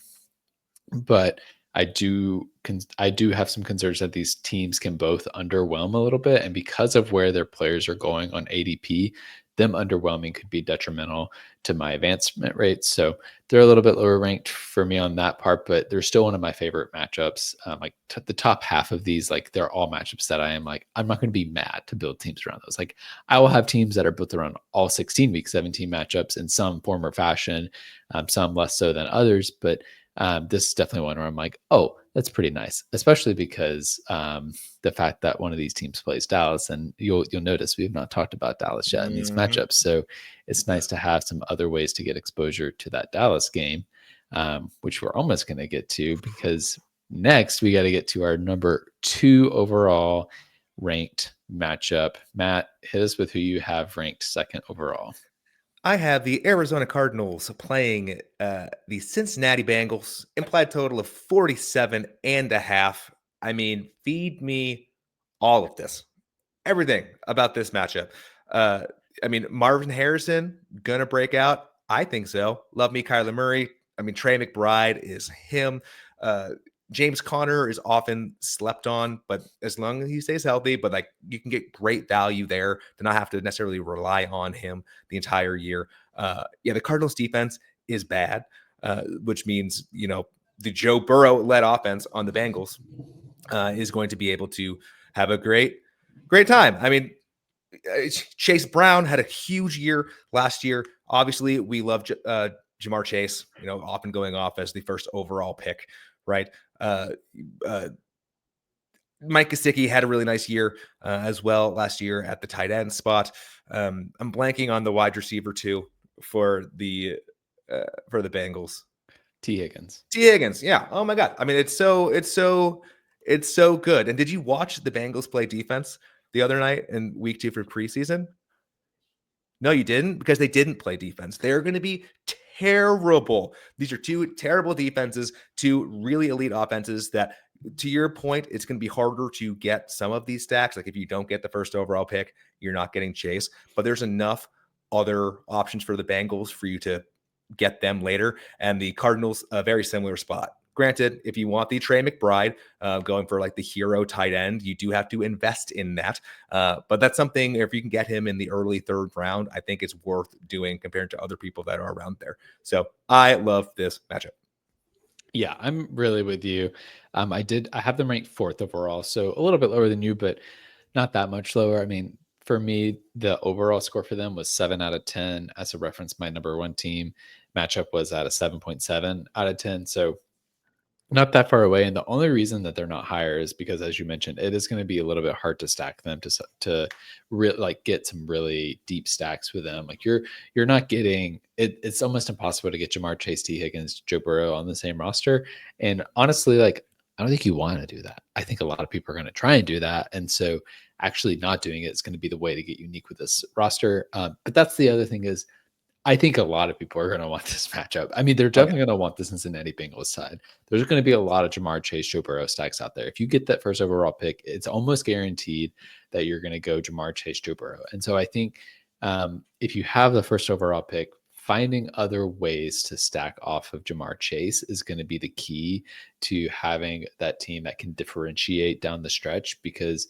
But I do have some concerns that these teams can both underwhelm a little bit, and because of where their players are going on ADP, them underwhelming could be detrimental to my advancement rates. So they're a little bit lower ranked for me on that part, but they're still one of my favorite matchups. Like the top half of these, like they're all matchups that I am like, I'm not going to be mad to build teams around those. Like I will have teams that are built around all 16 week 17 matchups in some form or fashion, some less so than others, but this is definitely one where I'm like, oh, that's pretty nice, especially because the fact that one of these teams plays Dallas, and you'll notice we have not talked about Dallas yet in these Mhm. matchups. So it's nice to have some other ways to get exposure to that Dallas game, which we're almost going to get to because next we got to get to our number 2 overall ranked matchup. Matt, hit us with who you have ranked second overall. I have the Arizona Cardinals playing the Cincinnati Bengals. Implied total of 47 and a half. I mean, feed me all of this. Everything about this matchup. Uh, I mean, Marvin Harrison gonna break out. I think so. Love me, Kyler Murray. I mean, Trey McBride is him. Uh, James Conner is often slept on, but as long as he stays healthy, but like you can get great value there to not have to necessarily rely on him the entire year. Yeah, the Cardinals defense is bad, which means the Joe Burrow led offense on the Bengals is going to be able to have a great time. I mean, Chase Brown had a huge year last year. Obviously, we love Jamar Chase, often going off as the first overall pick, right? Uh, uh, Mike Gesicki had a really nice year as well last year at the tight end spot. I'm blanking on the wide receiver too for the Bengals. T. Higgins. T. Higgins, yeah. Oh my God. I mean, it's so good. And did you watch the Bengals play defense the other night in week 2 for preseason? No, you didn't, because they didn't play defense. They're going to be terrible. These are two terrible defenses, two really elite offenses that, to your point, it's going to be harder to get some of these stacks. Like if you don't get the first overall pick, you're not getting Chase, but there's enough other options for the Bengals for you to get them later. And the Cardinals, a very similar spot. Granted, if you want the Trey McBride going for like the hero tight end, you do have to invest in that. But that's something, if you can get him in the early third round, I think it's worth doing compared to other people that are around there. So I love this matchup. Yeah, I'm really with you. I have them ranked fourth overall, so a little bit lower than you, but not that much lower. I mean, for me, the overall score for them was 7 out of 10. As a reference, my number 1 team matchup was at a 7.7 out of 10. So not that far away, and the only reason that they're not higher is because, as you mentioned, it is going to be a little bit hard to stack them like get some really deep stacks with them. Like you're not getting it. It's almost impossible to get Jamar Chase, T. Higgins, Joe Burrow on the same roster. And honestly, like I don't think you want to do that. I think a lot of people are going to try and do that, and so actually not doing it is going to be the way to get unique with this roster. But that's the other thing is I think a lot of people are going to want this matchup. I mean, they're Oh, yeah. definitely going to want the Cincinnati Bengals side. There's going to be a lot of Jamar Chase, Joe Burrow stacks out there. If you get that first overall pick, it's almost guaranteed that you're going to go Jamar Chase, Joe Burrow. And so I think if you have the first overall pick, finding other ways to stack off of Jamar Chase is going to be the key to having that team that can differentiate down the stretch. Because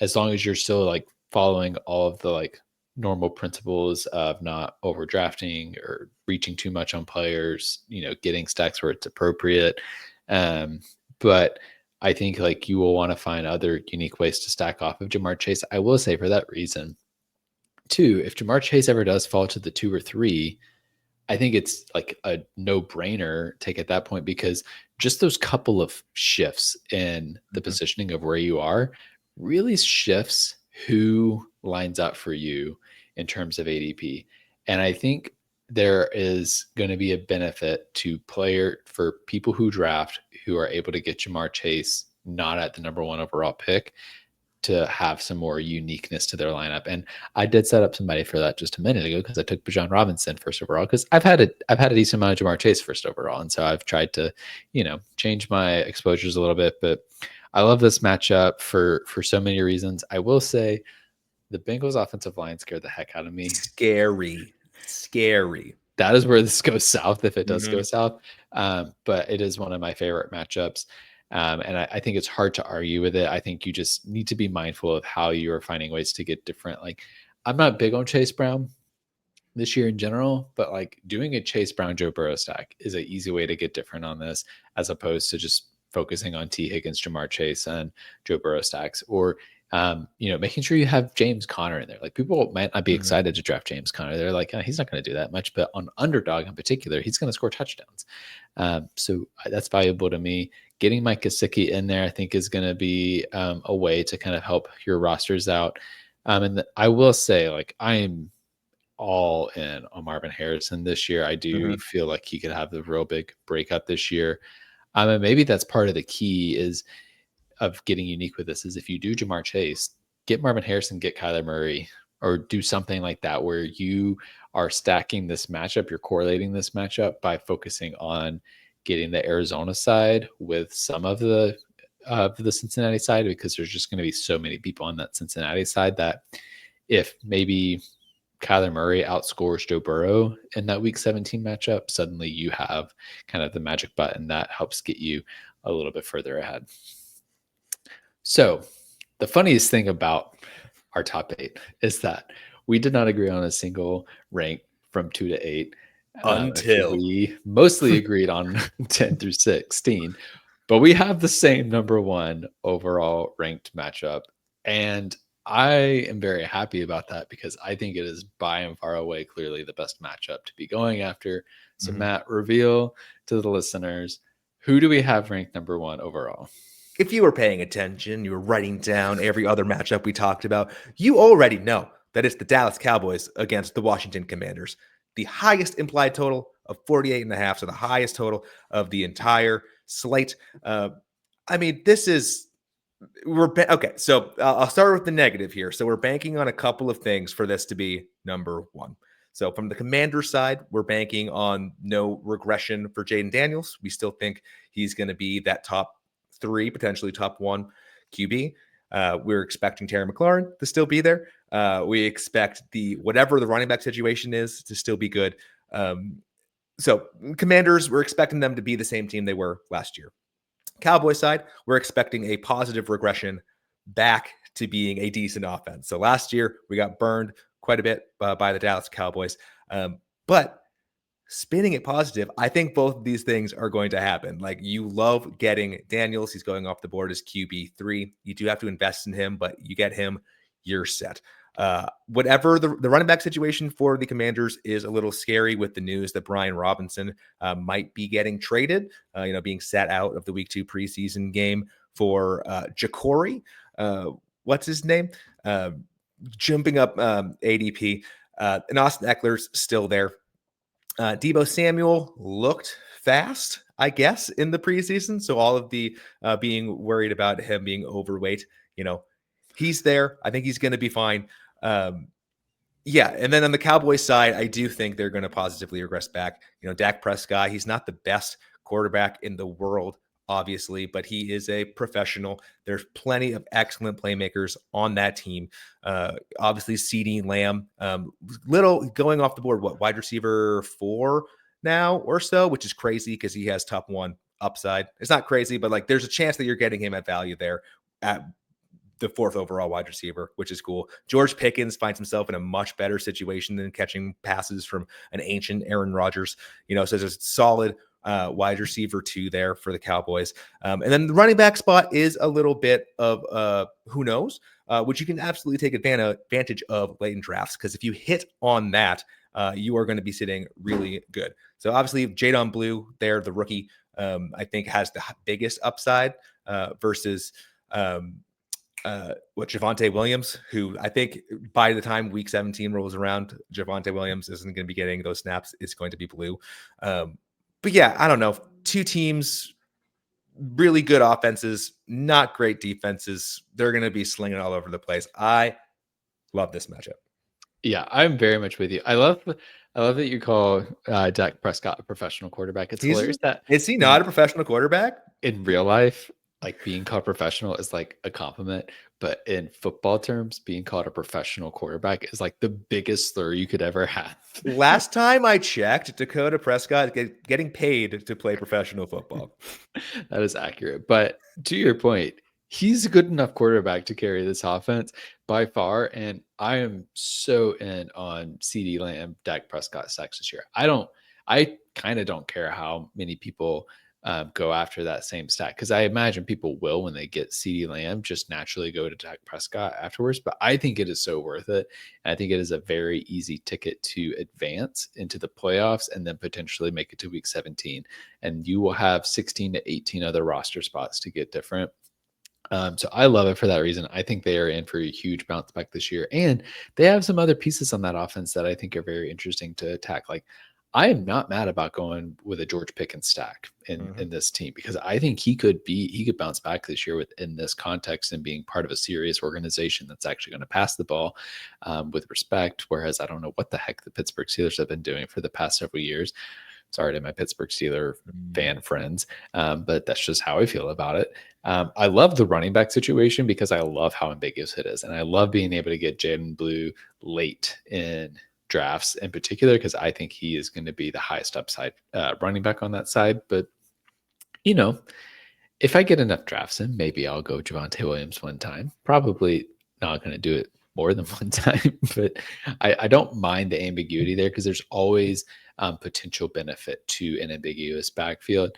as long as you're still like following all of the like normal principles of not overdrafting or reaching too much on players, getting stacks where it's appropriate. But I think like you will want to find other unique ways to stack off of Jamar Chase. I will say for that reason, too, if Jamar Chase ever does fall to the 2 or 3, I think it's like a no-brainer take at that point because just those couple of shifts in the Mhm. positioning of where you are really shifts who lines up for you in terms of ADP. And I think there is going to be a benefit for people who draft who are able to get Jamar Chase not at the number 1 overall pick to have some more uniqueness to their lineup. And I did set up somebody for that just a minute ago because I took Bijan Robinson first overall because I've had a decent amount of Jamar Chase first overall. And so I've tried to, change my exposures a little bit. But I love this matchup for so many reasons. I will say the Bengals offensive line scared the heck out of me. Scary. That is where this goes south if it does Mm-hmm. go south. But it is one of my favorite matchups. And I think it's hard to argue with it. I think you just need to be mindful of how you are finding ways to get different. Like, I'm not big on Chase Brown this year in general, but like doing a Chase Brown Joe Burrow stack is an easy way to get different on this, as opposed to just focusing on T Higgins, Jamar Chase, and Joe Burrow stacks, or making sure you have James Conner in there. Like, people might not be Mm-hmm. excited to draft James Conner. They're like, he's not going to do that much, but on underdog in particular, he's going to score touchdowns. So that's valuable to me. Getting Mike Gesicki in there, I think, is going to be a way to kind of help your rosters out. I will say, like, I am all in on Marvin Harrison this year. I do feel like he could have the real big breakout this year. And maybe that's part of the key of getting unique with this is if you do Jamar Chase, get Marvin Harrison, get Kyler Murray, or do something like that where you are stacking this matchup, you're correlating this matchup by focusing on getting the Arizona side with some of the Cincinnati side, because there's just going to be so many people on that Cincinnati side that if maybe Kyler Murray outscores Joe Burrow in that week 17 matchup, suddenly you have kind of the magic button that helps get you a little bit further ahead. So the funniest thing about our top 8 is that we did not agree on a single rank from 2 to 8. Until we mostly agreed on 10 through 16, but we have the same number 1 overall ranked matchup. And I am very happy about that because I think it is by and far away clearly the best matchup to be going after. So Matt, reveal to the listeners, who do we have ranked number 1 overall? If you were paying attention, you were writing down every other matchup we talked about, you already know that it's the Dallas Cowboys against the Washington Commanders. The highest implied total of 48.5, so the highest total of the entire slate. This is okay. So I'll start with the negative here. So we're banking on a couple of things for this to be number 1. So from the Commander side, we're banking on no regression for Jaden Daniels. We still think he's going to be that top 3, potentially top 1 QB. We're expecting Terry McLaurin to still be there. We expect whatever the running back situation is to still be good. So Commanders, we're expecting them to be the same team they were last year. Cowboy side, we're expecting a positive regression back to being a decent offense. So last year we got burned quite a bit by the Dallas Cowboys. But spinning it positive, I think both of these things are going to happen. Like, you love getting Daniels. He's going off the board as QB3. You do have to invest in him, but you get him, you're set. Whatever the running back situation for the Commanders is a little scary with the news that Brian Robinson might be getting traded, being sat out of the week 2 preseason game for Jacory. What's his name? Jumping up ADP. And Austin Eckler's still there. Deebo Samuel looked fast, I guess, in the preseason. So all of the being worried about him being overweight, he's there. I think he's going to be fine. And then on the Cowboys side, I do think they're going to positively regress back. Dak Prescott, he's not the best quarterback in the world, obviously, but he is a professional. There's plenty of excellent playmakers on that team. Obviously, CeeDee Lamb, little going off the board, wide receiver 4 now or so, which is crazy because he has top 1 upside. It's not crazy, but like, there's a chance that you're getting him at value there at the 4th overall wide receiver, which is cool. George Pickens finds himself in a much better situation than catching passes from an ancient Aaron Rodgers. So there's a solid wide receiver 2 there for the Cowboys. And then the running back spot is a little bit of who knows, which you can absolutely take advantage of late in drafts, because if you hit on that, you are going to be sitting really good. So obviously Jadon Blue there, the rookie, I think has the biggest upside versus Javonte Williams, who I think by the time week 17 rolls around, Javonte Williams isn't going to be getting those snaps. It's going to be blue. But yeah, I don't know. Two teams, really good offenses, not great defenses. They're going to be slinging all over the place. I love this matchup. Yeah, I'm very much with you. I love that you call Dak Prescott a professional quarterback. It's hilarious that Is he not a professional quarterback? in real life, like being called professional is like a compliment, but in football terms, being called a professional quarterback is like the biggest slur you could ever have. Last time I checked, Dakota Prescott getting paid to play professional football. That is accurate. But to your point, he's a good enough quarterback to carry this offense by far. And I am so in on CD Lamb, Dak Prescott stacks this year. I kind of don't care how many people go after that same stack, because I imagine people will, when they get CD Lamb, just naturally go to Dak Prescott afterwards. But I think it is so worth it. And I think it is a very easy ticket to advance into the playoffs and then potentially make it to week 17. And you will have 16 to 18 other roster spots to get different. So I love it for that reason. I think they are in for a huge bounce back this year. And they have some other pieces on that offense that I think are very interesting to attack. Like, I am not mad about going with a George Pickens stack in this team, because I think he could bounce back this year within this context and being part of a serious organization that's actually going to pass the ball with respect. Whereas I don't know what the heck the Pittsburgh Steelers have been doing for the past several years. Sorry to my Pittsburgh Steeler fan friends, but that's just how I feel about it. I love the running back situation because I love how ambiguous it is. And I love being able to get Jaden Blue late in drafts in particular, because I think he is going to be the highest upside running back on that side. But, if I get enough drafts in, maybe I'll go Javonte Williams one time. Probably not going to do it more than one time, but I don't mind the ambiguity there, because there's always potential benefit to an ambiguous backfield.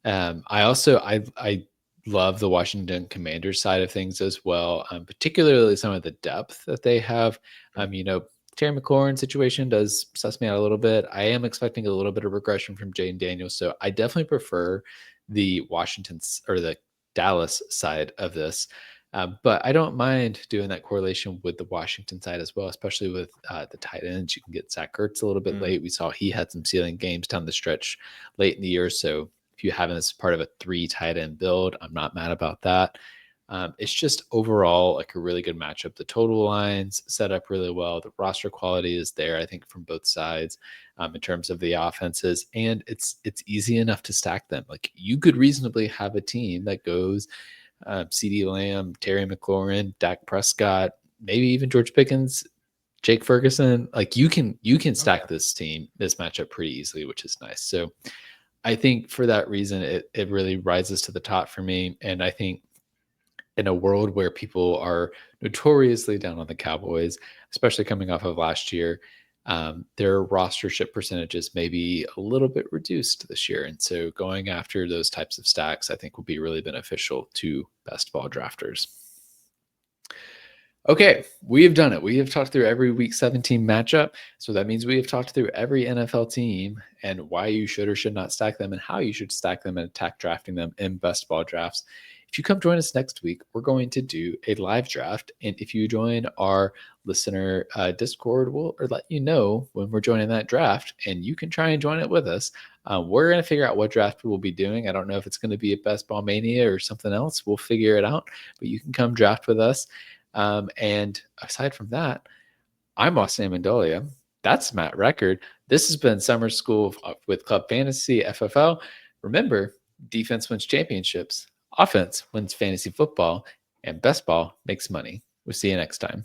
I love the Washington Commanders side of things as well, particularly some of the depth that they have. Terry McLaurin situation does suss me out a little bit. I am expecting a little bit of regression from Jaden Daniels, so I definitely prefer the Washington's or the Dallas side of this. But I don't mind doing that correlation with the Washington side as well, especially with the tight ends. You can get Zach Ertz a little bit late. We saw he had some ceiling games down the stretch late in the year. So if you have him as part of a 3 tight end build, I'm not mad about that. It's just overall like a really good matchup. The total lines set up really well. The roster quality is there, I think, from both sides in terms of the offenses. And it's easy enough to stack them. Like, you could reasonably have a team that goes CD Lamb, Terry McLaurin, Dak Prescott, maybe even George Pickens, Jake Ferguson. Like, you can stack this matchup pretty easily, which is nice. So I think for that reason, it really rises to the top for me. And I think in a world where people are notoriously down on the Cowboys, especially coming off of last year, their rostership percentages may be a little bit reduced this year. And so going after those types of stacks, I think, will be really beneficial to best ball drafters. Okay, we have done it. We have talked through every week 17 matchup. So that means we have talked through every NFL team and why you should or should not stack them and how you should stack them and attack drafting them in best ball drafts. If you come join us next week, we're going to do a live draft. And if you join our listener Discord, we'll let you know when we're joining that draft, and you can try and join it with us. We're going to figure out what draft we'll be doing. I don't know if it's going to be a Best Ball Mania or something else. We'll figure it out, but you can come draft with us. And aside from that, I'm Austin Amandolia. That's Matt Record. This has been Summer School with Club Fantasy FFL. Remember, defense wins championships. Offense wins fantasy football, and best ball makes money. We'll see you next time.